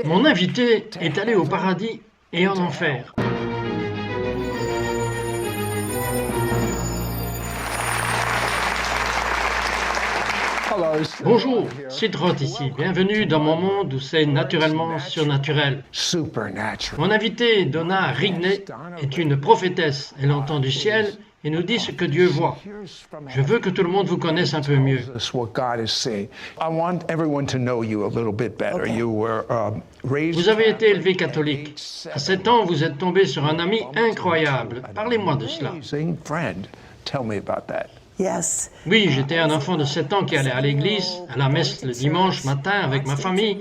Mon invité est allé au paradis et en enfer. Bonjour, Sid Roth ici. Bienvenue dans mon monde où c'est naturellement surnaturel. Mon invitée, Donna Rigney, est une prophétesse. Elle entend du ciel et nous dit ce que Dieu voit. Je veux que tout le monde vous connaisse un peu mieux. Vous avez été élevé catholique. À 7 ans, vous êtes tombé sur un ami incroyable. Parlez-moi de cela. Oui, j'étais un enfant de 7 ans qui allait à l'église, à la messe le dimanche matin avec ma famille.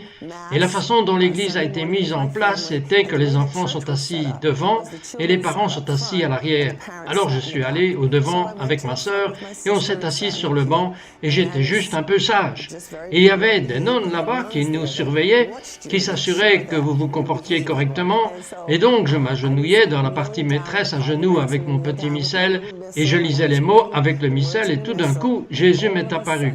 Et la façon dont l'église a été mise en place, c'était que les enfants sont assis devant et les parents sont assis à l'arrière. Alors je suis allé au devant avec ma sœur et on s'est assis sur le banc et j'étais juste un peu sage. Et il y avait des nonnes là-bas qui nous surveillaient, qui s'assuraient que vous vous comportiez correctement. Et donc je m'agenouillais dans la partie maîtresse à genoux avec mon petit missel et je lisais les mots avec le missel et tout d'un coup, Jésus m'est apparu.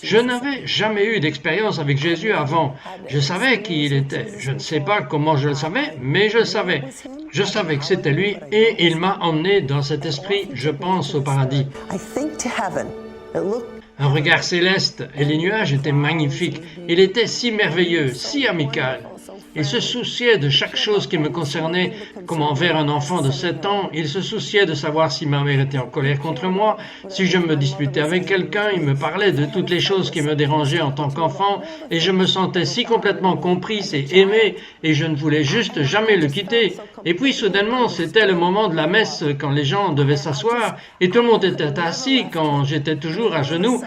Je n'avais jamais eu d'expérience avec Jésus avant. Je savais qui il était. Je ne sais pas comment je le savais, mais je le savais. Je savais que c'était lui et il m'a emmené dans cet esprit, je pense, au paradis. Un regard céleste et les nuages étaient magnifiques. Il était si merveilleux, si amical. Il se souciait de chaque chose qui me concernait, comme envers un enfant de 7 ans. Il se souciait de savoir si ma mère était en colère contre moi, si je me disputais avec quelqu'un. Il me parlait de toutes les choses qui me dérangeaient en tant qu'enfant, et je me sentais si complètement comprise et aimée, et je ne voulais juste jamais le quitter. Et puis soudainement, c'était le moment de la messe quand les gens devaient s'asseoir, et tout le monde était assis quand j'étais toujours à genoux.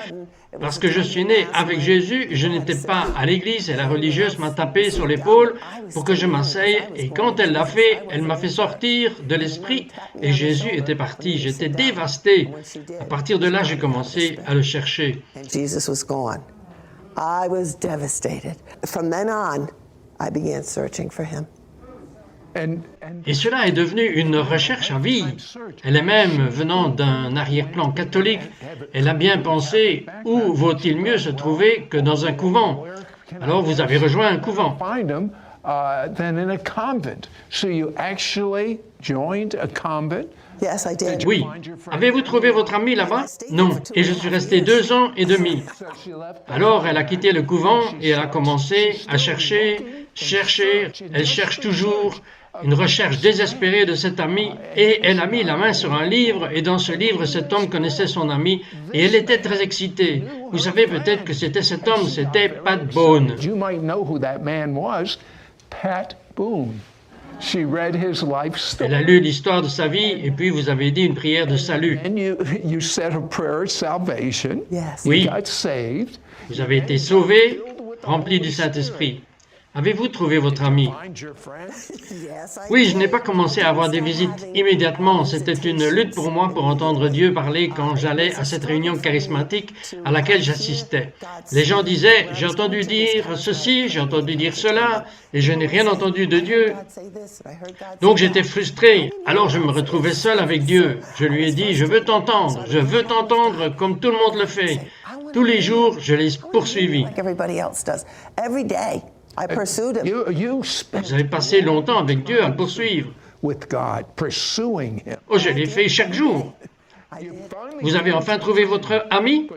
Parce que je suis né avec Jésus, je n'étais pas à l'église et la religieuse m'a tapé sur l'épaule pour que je m'asseye et quand elle l'a fait, elle m'a fait sortir de l'esprit et Jésus était parti. J'étais dévasté. À partir de là, j'ai commencé à le chercher. Jesus was gone. I was devastated. From then on, I began searching for him. Et cela est devenu une recherche à vie. Elle est même venant d'un arrière-plan catholique. Elle a bien pensé, où vaut-il mieux se trouver que dans un couvent? Alors vous avez rejoint un couvent. Oui. Avez-vous trouvé votre amie là-bas? Non. Et je suis resté 2 ans et demi. Alors elle a quitté le couvent et elle a commencé à chercher. Elle cherche toujours. Une recherche désespérée de cet ami et elle a mis la main sur un livre et dans ce livre cet homme connaissait son ami et elle était très excitée. Vous savez peut-être que c'était cet homme, c'était Pat Boone. Elle a lu l'histoire de sa vie et puis vous avez dit une prière de salut. Oui, vous avez été sauvé, rempli du Saint-Esprit. Avez-vous trouvé votre ami? Oui, je n'ai pas commencé à avoir des visites immédiatement. C'était une lutte pour moi pour entendre Dieu parler quand j'allais à cette réunion charismatique à laquelle j'assistais. Les gens disaient, j'ai entendu dire ceci, j'ai entendu dire cela, et je n'ai rien entendu de Dieu. Donc j'étais frustré. Alors je me retrouvais seul avec Dieu. Je lui ai dit, je veux t'entendre comme tout le monde le fait. Tous les jours, je l'ai poursuivi. Vous avez passé longtemps avec Dieu à le poursuivre. Oh, je l'ai fait chaque jour. Vous avez enfin trouvé votre ami?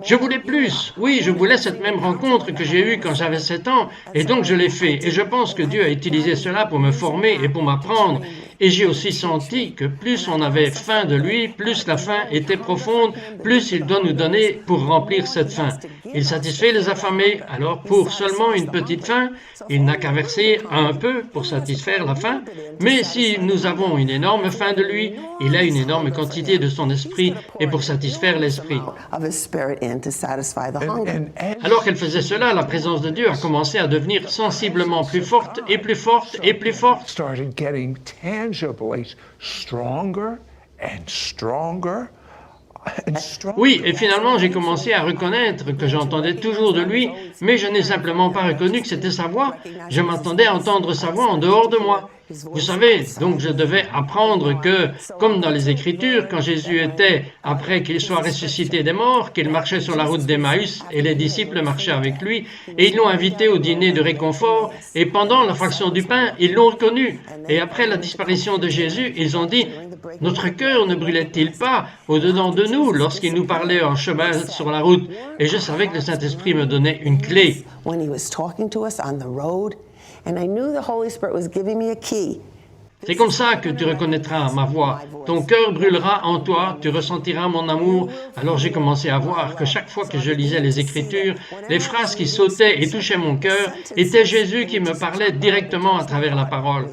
Je voulais plus. Oui, je voulais cette même rencontre que j'ai eue quand j'avais 7 ans, et donc je l'ai fait. Et je pense que Dieu a utilisé cela pour me former et pour m'apprendre. Et j'ai aussi senti que plus on avait faim de lui, plus la faim était profonde, plus il doit nous donner pour remplir cette faim. Il satisfait les affamés, alors pour seulement une petite faim, il n'a qu'à verser un peu pour satisfaire la faim. Mais si nous avons une énorme faim de lui, il a une énorme quantité de son esprit et pour satisfaire l'esprit. Alors qu'elle faisait cela, la présence de Dieu a commencé à devenir sensiblement plus forte et plus forte et plus forte. Oui, et finalement j'ai commencé à reconnaître que j'entendais toujours de lui, mais je n'ai simplement pas reconnu que c'était sa voix. Je m'attendais à entendre sa voix en dehors de moi. Vous savez, donc je devais apprendre que, comme dans les Écritures, quand Jésus était, après qu'il soit ressuscité des morts, qu'il marchait sur la route d'Emmaüs et les disciples marchaient avec lui, et ils l'ont invité au dîner de réconfort, et pendant la fraction du pain, ils l'ont reconnu. Et après la disparition de Jésus, ils ont dit, « Notre cœur ne brûlait-il pas au-dedans de nous lorsqu'il nous parlait en chemin sur la route ?» Et je savais que le Saint-Esprit me donnait une clé. When he was talking to us on the road, and I knew the Holy Spirit was giving me a key. C'est comme ça que tu reconnaîtras ma voix. Ton cœur brûlera en toi, tu ressentiras mon amour. Alors j'ai commencé à voir que chaque fois que je lisais les Écritures, les phrases qui sautaient et touchaient mon cœur étaient Jésus qui me parlait directement à travers la parole.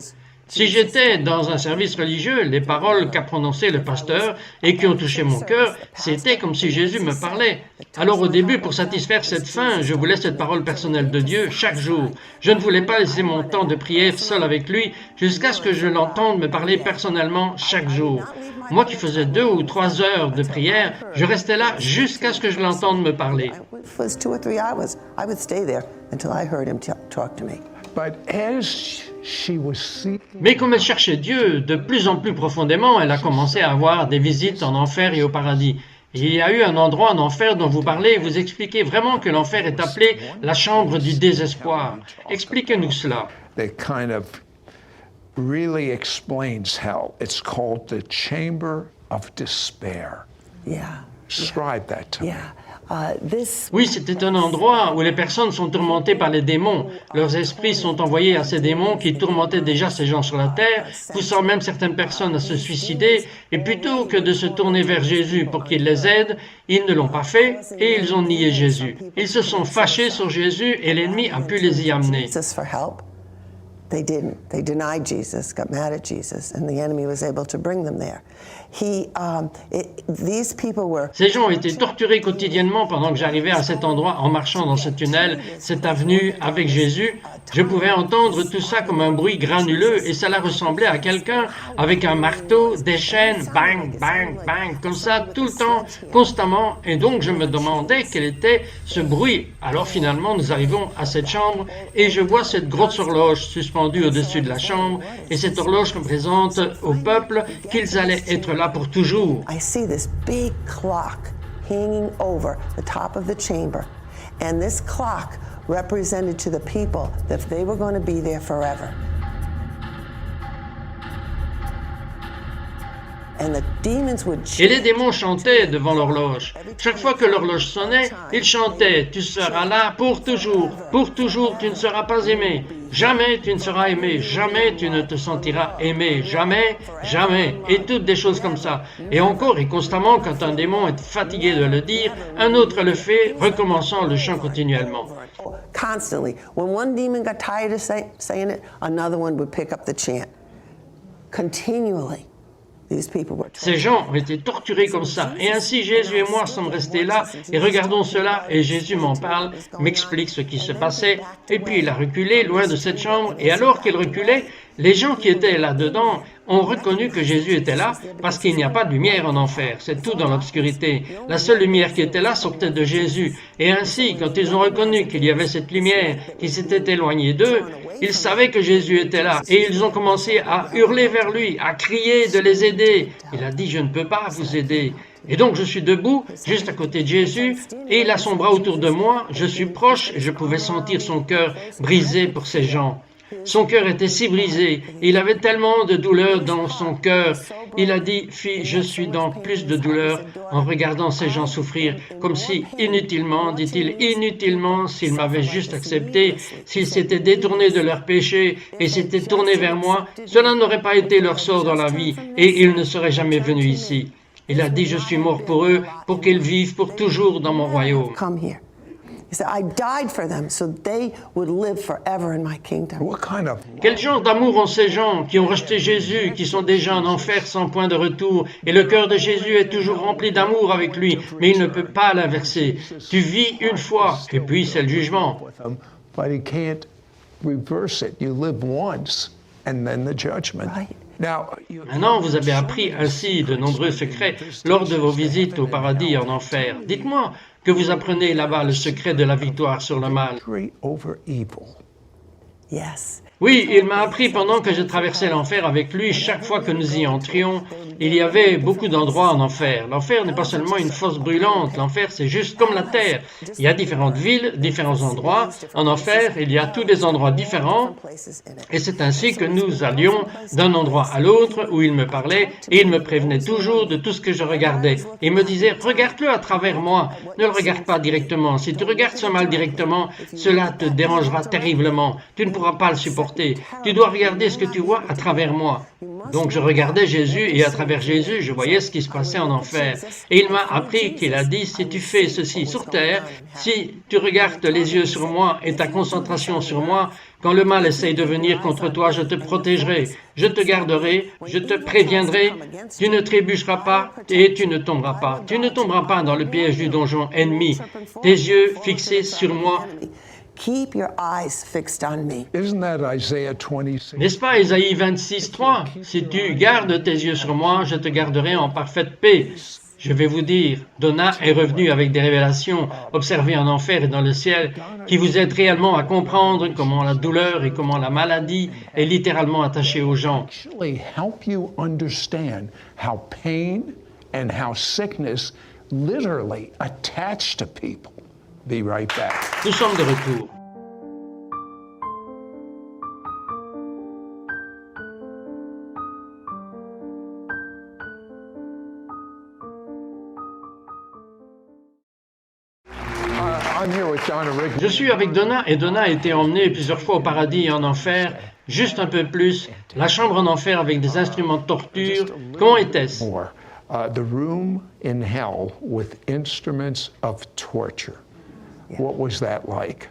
Si j'étais dans un service religieux, les paroles qu'a prononcées le pasteur et qui ont touché mon cœur, c'était comme si Jésus me parlait. Alors au début, pour satisfaire cette faim, je voulais cette parole personnelle de Dieu chaque jour. Je ne voulais pas laisser mon temps de prière seul avec lui jusqu'à ce que je l'entende me parler personnellement chaque jour. Moi qui faisais 2 ou 3 heures de prière, je restais là jusqu'à ce que je l'entende me parler. If it was 2 or 3 hours, I would stay there until I heard him talk to me. Mais comme elle cherchait Dieu de plus en plus profondément, elle a commencé à avoir des visites en enfer et au paradis. Et il y a eu un endroit en enfer dont vous parlez et vous expliquez vraiment que l'enfer est appelé la chambre du désespoir. Expliquez-nous cela. That kind of really explains hell. It's called the chamber of despair. Yeah. Describe that to me. Yeah. Oui, c'était un endroit où les personnes sont tourmentées par les démons. Leurs esprits sont envoyés à ces démons qui tourmentaient déjà ces gens sur la terre, poussant même certaines personnes à se suicider, et plutôt que de se tourner vers Jésus pour qu'il les aide, ils ne l'ont pas fait et ils ont nié Jésus. Ils se sont fâchés sur Jésus et l'ennemi a pu les y amener. They didn't. They denied Jesus, got mad at Jesus, and the enemy was able to bring them there. These people were... Ces gens ont été torturés quotidiennement pendant que j'arrivais à cet endroit en marchant dans ce tunnel, cette avenue avec Jésus. Je pouvais entendre tout ça comme un bruit granuleux et cela ressemblait à quelqu'un avec un marteau, des chaînes, bang, bang, bang, comme ça tout le temps, constamment. Et donc je me demandais quel était ce bruit. Alors finalement nous arrivons à cette chambre et je vois cette grosse horloge suspendue au-dessus de la chambre et cette horloge représente au peuple qu'ils allaient être là pour toujours. I see this big clock hanging over the top of the chamber, and this clock represented to the people that they were going to be there forever. Et les démons chantaient devant l'horloge. Chaque fois que l'horloge sonnait, ils chantaient « Tu seras là pour toujours tu ne seras pas aimé, jamais tu ne seras aimé, jamais tu ne te sentiras aimé, jamais, jamais » et toutes des choses comme ça. Et encore et constamment, quand un démon est fatigué de le dire, un autre le fait, recommençant le chant continuellement. Constantly. When one demon got tired of saying it, another one would pick up the chant. Continually. Ces gens ont été torturés comme ça. Et ainsi, Jésus et moi sommes restés là et regardons cela. Et Jésus m'en parle, m'explique ce qui se passait. Et puis il a reculé loin de cette chambre. Et alors qu'il reculait, les gens qui étaient là-dedans ont reconnu que Jésus était là parce qu'il n'y a pas de lumière en enfer. C'est tout dans l'obscurité. La seule lumière qui était là sortait de Jésus. Et ainsi, quand ils ont reconnu qu'il y avait cette lumière qui s'était éloignée d'eux, ils savaient que Jésus était là. Et ils ont commencé à hurler vers lui, à crier de les aider. Il a dit, je ne peux pas vous aider. Et donc je suis debout, juste à côté de Jésus, et il a son bras autour de moi, je suis proche, et je pouvais sentir son cœur brisé pour ces gens. Son cœur était si brisé, il avait tellement de douleur dans son cœur. Il a dit, fille, je suis dans plus de douleur en regardant ces gens souffrir, comme si inutilement, dit-il, inutilement, s'ils m'avaient juste accepté, s'ils s'étaient détournés de leurs péchés et s'étaient tournés vers moi, cela n'aurait pas été leur sort dans la vie et ils ne seraient jamais venus ici. Il a dit, je suis mort pour eux, pour qu'ils vivent pour toujours dans mon royaume. He said, I died for them so they would live forever in my kingdom. What kind of... Quel genre d'amour ont ces gens qui ont rejeté Jésus, qui sont déjà en enfer sans point de retour, et le cœur de Jésus est toujours rempli d'amour avec lui, mais il ne peut pas l'inverser. Tu vis une fois, et puis c'est le jugement. But he can't reverse it. You live once, and then the judgment. Right. Maintenant, vous avez appris ainsi de nombreux secrets lors de vos visites au paradis et en enfer. Dites-moi que vous apprenez là-bas le secret de la victoire sur le mal. Yes. Oui, il m'a appris pendant que je traversais l'enfer avec lui, chaque fois que nous y entrions, il y avait beaucoup d'endroits en enfer. L'enfer n'est pas seulement une fosse brûlante, l'enfer c'est juste comme la terre. Il y a différentes villes, différents endroits. En enfer, il y a tous des endroits différents et c'est ainsi que nous allions d'un endroit à l'autre où il me parlait et il me prévenait toujours de tout ce que je regardais. Il me disait, regarde-le à travers moi, ne le regarde pas directement. Si tu regardes ce mal directement, cela te dérangera terriblement. Tu ne pourras pas le supporter. Tu dois regarder ce que tu vois à travers moi. Donc je regardais Jésus et à travers Jésus, je voyais ce qui se passait en enfer. Et il m'a appris qu'il a dit, si tu fais ceci sur terre, si tu regardes les yeux sur moi et ta concentration sur moi, quand le mal essaye de venir contre toi, je te protégerai, je te garderai, je te préviendrai, tu ne trébucheras pas et tu ne tomberas pas. Tu ne tomberas pas dans le piège du donjon ennemi. Tes yeux fixés sur moi. Keep your eyes fixed on me. Isn't that Isaiah 26? N'est-ce pas Ésaïe 26, 3? Si tu gardes tes yeux sur moi, je te garderai en parfaite paix. Je vais vous dire, Donna est revenu avec des révélations observées en enfer et dans le ciel qui vous aident réellement à comprendre comment la douleur et comment la maladie est littéralement attachée aux gens. Actually help you understand how pain and how sickness literally attach to people. Be right back. Nous sommes de retour. I'm here with Donna Rigney. Je suis avec Donna et Donna a été emmenée plusieurs fois au paradis et en enfer, juste un peu plus. La chambre en enfer avec des instruments de torture. Comment était-ce? More. The room in hell with instruments of torture. What was that like?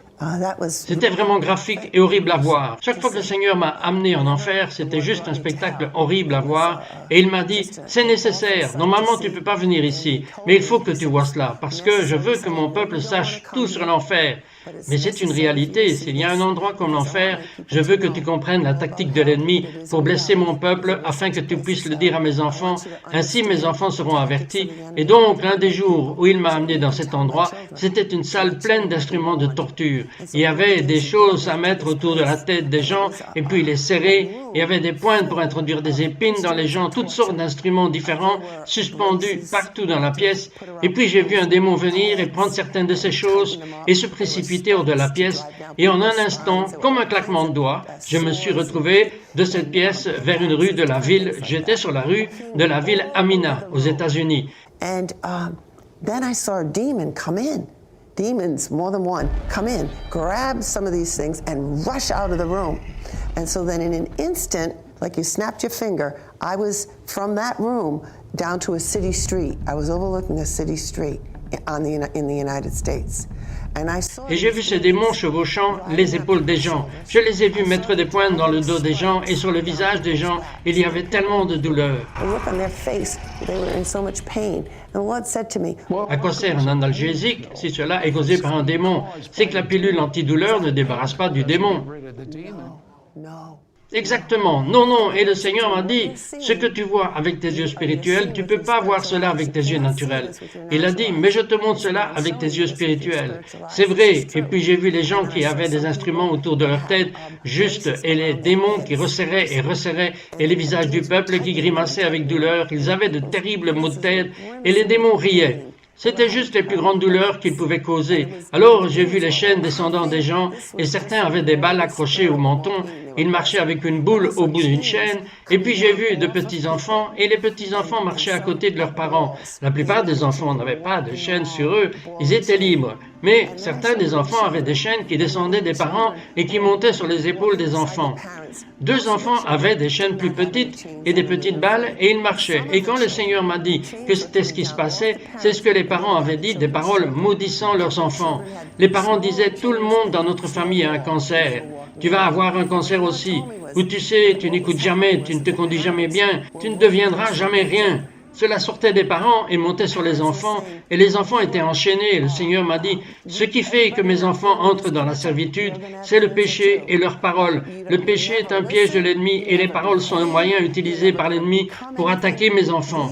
C'était vraiment graphique et horrible à voir. Chaque fois que le Seigneur m'a amené en enfer, c'était juste un spectacle horrible à voir. Et il m'a dit, c'est nécessaire, normalement tu ne peux pas venir ici, mais il faut que tu vois cela, parce que je veux que mon peuple sache tout sur l'enfer. Mais c'est une réalité, s'il y a un endroit comme l'enfer, je veux que tu comprennes la tactique de l'ennemi pour blesser mon peuple, afin que tu puisses le dire à mes enfants. Ainsi mes enfants seront avertis. Et donc, l'un des jours où il m'a amené dans cet endroit, c'était une salle pleine d'instruments de torture. Il y avait des choses à mettre autour de la tête des gens, et puis les serrer. Il y avait des pointes pour introduire des épines dans les gens, toutes sortes d'instruments différents, suspendus partout dans la pièce. Et puis j'ai vu un démon venir et prendre certaines de ces choses et se précipiter hors de la pièce. Et en un instant, comme un claquement de doigts, je me suis retrouvé de cette pièce vers une rue de la ville. J'étais sur la rue de la ville Amina, aux États-Unis. And then I saw a demon come in. Demons, more than one, come in, grab some of these things and rush out of the room. And so then in an instant, like you snapped your finger, I was from that room down to a city street. I was overlooking a city street in the United States. Et j'ai vu ces démons chevauchant les épaules des gens. Je les ai vus mettre des pointes dans le dos des gens et sur le visage des gens. Il y avait tellement de douleur. À quoi sert un analgésique si cela est causé par un démon? C'est que la pilule antidouleur ne débarrasse pas du démon. Exactement. Non, non. Et le Seigneur m'a dit, ce que tu vois avec tes yeux spirituels, tu ne peux pas voir cela avec tes yeux naturels. Il a dit, mais je te montre cela avec tes yeux spirituels. C'est vrai. Et puis j'ai vu les gens qui avaient des instruments autour de leur tête, juste, et les démons qui resserraient, et les visages du peuple qui grimaçaient avec douleur. Ils avaient de terribles maux de tête, et les démons riaient. C'était juste les plus grandes douleurs qu'ils pouvaient causer. Alors j'ai vu les chaînes descendant des gens, et certains avaient des balles accrochées au menton. Ils marchaient avec une boule au bout d'une chaîne, et puis j'ai vu de petits-enfants, et les petits-enfants marchaient à côté de leurs parents. La plupart des enfants n'avaient pas de chaîne sur eux, ils étaient libres. Mais certains des enfants avaient des chaînes qui descendaient des parents et qui montaient sur les épaules des enfants. 2 enfants avaient des chaînes plus petites et des petites balles, et ils marchaient. Et quand le Seigneur m'a dit que c'était ce qui se passait, c'est ce que les parents avaient dit, des paroles maudissant leurs enfants. Les parents disaient, tout le monde dans notre famille a un cancer. Tu vas avoir un cancer aussi. Ou tu sais, tu n'écoutes jamais, tu ne te conduis jamais bien, tu ne deviendras jamais rien. Cela sortait des parents et montait sur les enfants, et les enfants étaient enchaînés. Le Seigneur m'a dit, ce qui fait que mes enfants entrent dans la servitude, c'est le péché et leurs paroles. Le péché est un piège de l'ennemi, et les paroles sont un moyen utilisé par l'ennemi pour attaquer mes enfants.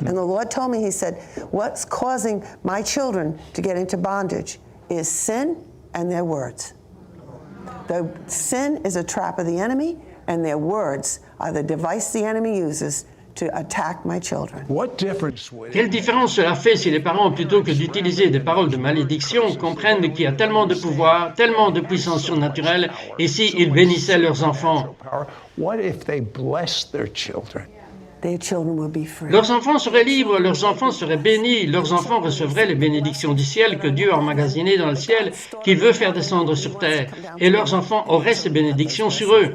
And the Lord told me, he said, what's causing my children to get into bondage is sin and their words. The sin is a trap of the enemy, and their words are the device the enemy uses to attack my children. What difference would Quelle it différence cela fait si les parents, plutôt que d'utiliser des paroles de malédiction, comprennent qu'il y a tellement de pouvoir, tellement de puissance surnaturelle, et s'ils bénissaient leurs enfants? power? What if they blessed their children? Their children will be free. Leurs enfants seraient libres, leurs enfants seraient bénis, leurs enfants recevraient les bénédictions du ciel que Dieu a emmagasinées dans le ciel, qu'il veut faire descendre sur terre, et leurs enfants auraient ces bénédictions sur eux.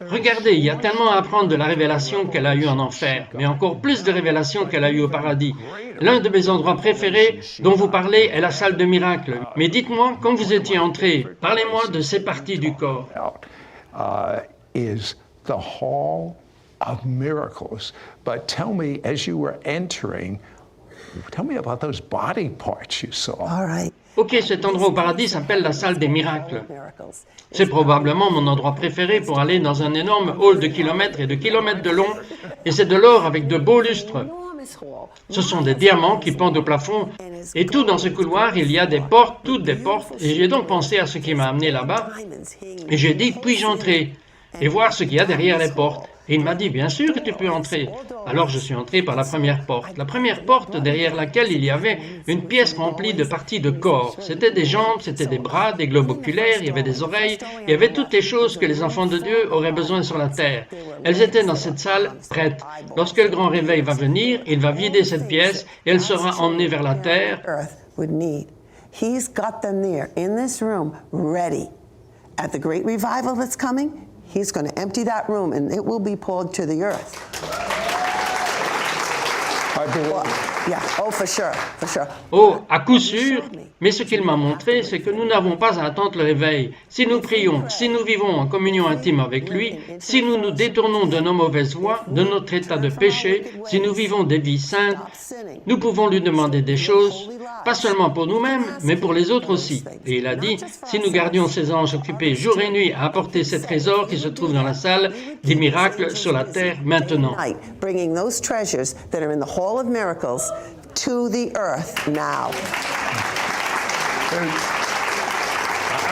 Regardez, il y a tellement à apprendre de la révélation qu'elle a eue en enfer, mais encore plus de révélations qu'elle a eue au paradis. L'un de mes endroits préférés dont vous parlez est la salle de miracle. Mais dites-moi, quand vous étiez entré, parlez-moi de ces parties du corps. Is the hall of miracles. But tell me, as you were entering, tell me about those body parts you saw. All right. Ok, cet endroit au paradis s'appelle la salle des miracles. Miracles. C'est probablement mon endroit préféré pour aller dans un énorme hall de kilomètres et de kilomètres de long, et c'est de l'or avec de beaux lustres. Enormous hall. Ce sont des diamants qui pendent au plafond, et tout dans ce couloir, il y a des portes, toutes des portes, et j'ai donc pensé à ce qui m'a amené là-bas, Diamonds hanging. et j'ai dit, puis-je entrer et voir ce qu'il y a derrière les portes? Et il m'a dit, bien sûr que tu peux entrer. Alors je suis entré par la première porte. La première porte derrière laquelle il y avait une pièce remplie de parties de corps. C'était des jambes, c'était des bras, des globes oculaires, il y avait des oreilles, il y avait toutes les choses que les enfants de Dieu auraient besoin sur la terre. Elles étaient dans cette salle prêtes. Lorsque le grand réveil va venir, il va vider cette pièce et elle sera emmenée vers la terre. Earth would need. He's got them there in this room, ready. At the great revival that's coming, he's going to empty that room and it will be pulled to the earth. Well, yeah, oh, for sure, for sure. Oh, à coup sûr, mais ce qu'il m'a montré, c'est que nous n'avons pas à attendre le réveil. Si nous prions, si nous vivons en communion intime avec lui, si nous nous détournons de nos mauvaises voies, de notre état de péché, si nous vivons des vies saintes, nous pouvons lui demander des choses, pas seulement pour nous-mêmes, mais pour les autres aussi. Et il a dit, si nous gardions ces anges occupés jour et nuit à apporter ces trésors qui se trouvent dans la salle des miracles sur la terre maintenant. Night, bringing those treasures that are in the Hall of Miracles to the earth now.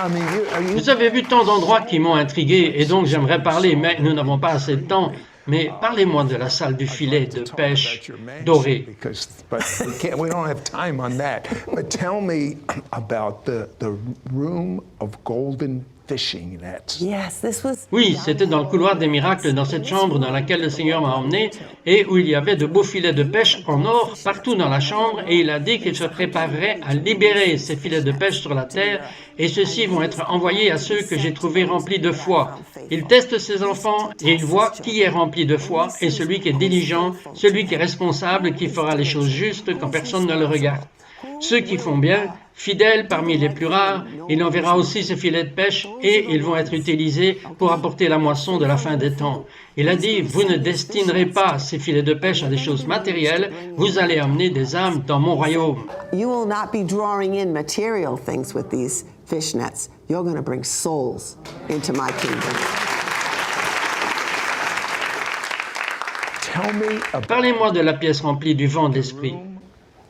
I mean, you Vous avez vu tant d'endroits qui m'ont intrigué et donc j'aimerais parler, mais nous n'avons pas assez de temps. Mais parlez-moi de la salle du filet de pêche doré. but we don't have time on that. But tell me about the room of golden fishing nets. Yes, this was. Oui, c'était dans le couloir des miracles, dans cette chambre dans laquelle le Seigneur m'a emmené et où il y avait de beaux filets de pêche en or partout dans la chambre et il a dit qu'il se préparerait à libérer ces filets de pêche sur la terre et ceux-ci vont être envoyés à ceux que j'ai trouvés remplis de foi. Il teste ses enfants et il voit qui est rempli de foi et celui qui est diligent, celui qui est responsable, qui fera les choses justes quand personne ne le regarde. Ceux qui font bien, fidèles parmi les plus rares, il enverra aussi ces filets de pêche et ils vont être utilisés pour apporter la moisson de la fin des temps. Il a dit, vous ne destinerez pas ces filets de pêche à des choses matérielles, vous allez amener des âmes dans mon royaume. You will not be drawing in material things with these fish nets. You're going to bring souls into my kingdom. Tell me about Parlez-moi de la pièce remplie du vent de l'esprit.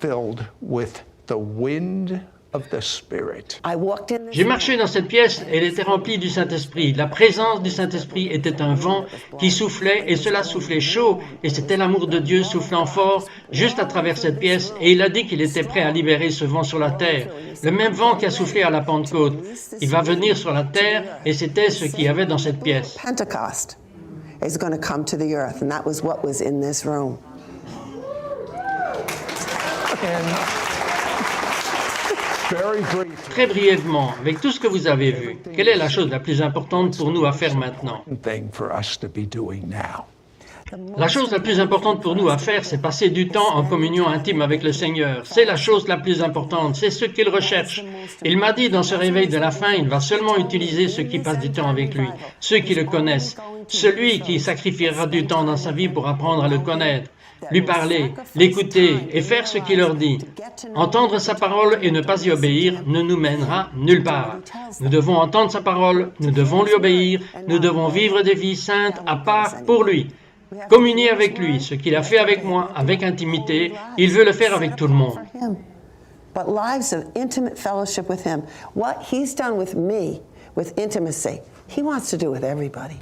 filled with the wind of the Spirit. I walked in. J'ai marché dans cette pièce et elle était remplie du Saint-Esprit. La présence du Saint-Esprit était un vent qui soufflait et cela soufflait chaud et c'était l'amour de Dieu soufflant fort juste à travers cette pièce et il a dit qu'il était prêt à libérer ce vent sur la terre. Le même vent qui a soufflé à la Pentecôte. Il va venir sur la terre et c'était ce qu'il y avait dans cette pièce. Pentecost is going to come to the earth, and that was what was in this room. And very briefly, Très brièvement, avec tout ce que vous avez vu, quelle est la chose la plus importante pour nous à faire maintenant? thing for us to be doing now. La chose la plus importante pour nous à faire, c'est passer du temps en communion intime avec le Seigneur. C'est la chose la plus importante, c'est ce qu'il recherche. Il m'a dit dans ce réveil de la fin, il va seulement utiliser ceux qui passent du temps avec lui, ceux qui le connaissent, celui qui sacrifiera du temps dans sa vie pour apprendre à le connaître, lui parler, l'écouter et faire ce qu'il leur dit. Entendre sa parole et ne pas y obéir ne nous mènera nulle part. Nous devons entendre sa parole, nous devons lui obéir, nous devons vivre des vies saintes à part pour lui. Communier avec lui, ce qu'il a fait avec moi, avec intimité, il veut le faire avec tout le monde. But lives of intimate fellowship with him. What he's done with me, with intimacy, he wants to do with everybody.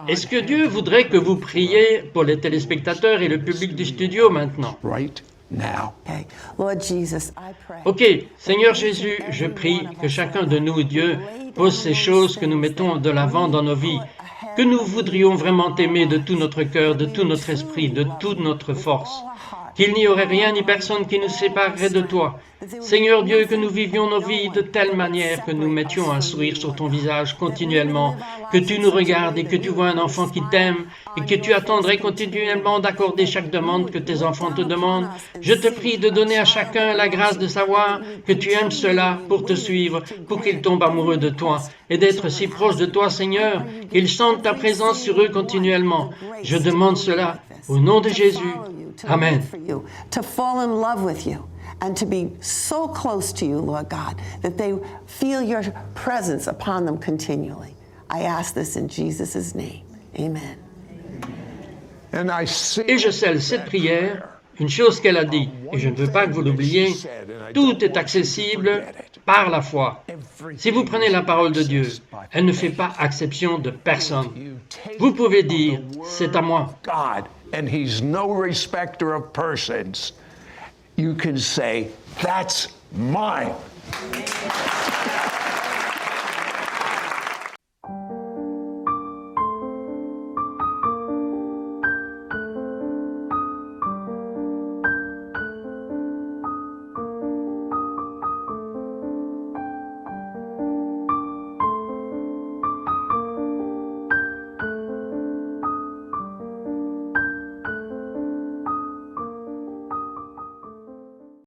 Est-ce que Dieu voudrait que vous priez pour les téléspectateurs et le public du studio maintenant? Right now. Okay. Lord Jesus, I pray. Ok, Seigneur Jésus, je prie que chacun de nous, Dieu, pose ces choses que nous mettons de l'avant dans nos vies, que nous voudrions vraiment t'aimer de tout notre cœur, de tout notre esprit, de toute notre force, qu'il n'y aurait rien ni personne qui nous séparerait de toi. Seigneur Dieu, que nous vivions nos vies de telle manière que nous mettions un sourire sur ton visage continuellement, que tu nous regardes et que tu vois un enfant qui t'aime et que tu attendrais continuellement d'accorder chaque demande que tes enfants te demandent. Je te prie de donner à chacun la grâce de savoir que tu aimes cela pour te suivre, pour qu'ils tombent amoureux de toi et d'être si proches de toi, Seigneur, qu'ils sentent ta présence sur eux continuellement. Je demande cela au nom de Jésus. Amen. To fall in love with you and to be so close to you, Lord God, that they feel your presence upon them continually. I ask this in Jesus' name. Amen. Et je scelle cette prière, une chose qu'elle a dit, et je ne veux pas que vous l'oubliez, tout est accessible par la foi. Si vous prenez la parole de Dieu, elle ne fait pas exception de personne. Vous pouvez dire, c'est à moi. God, and he's no respecter of persons. You can say, that's mine.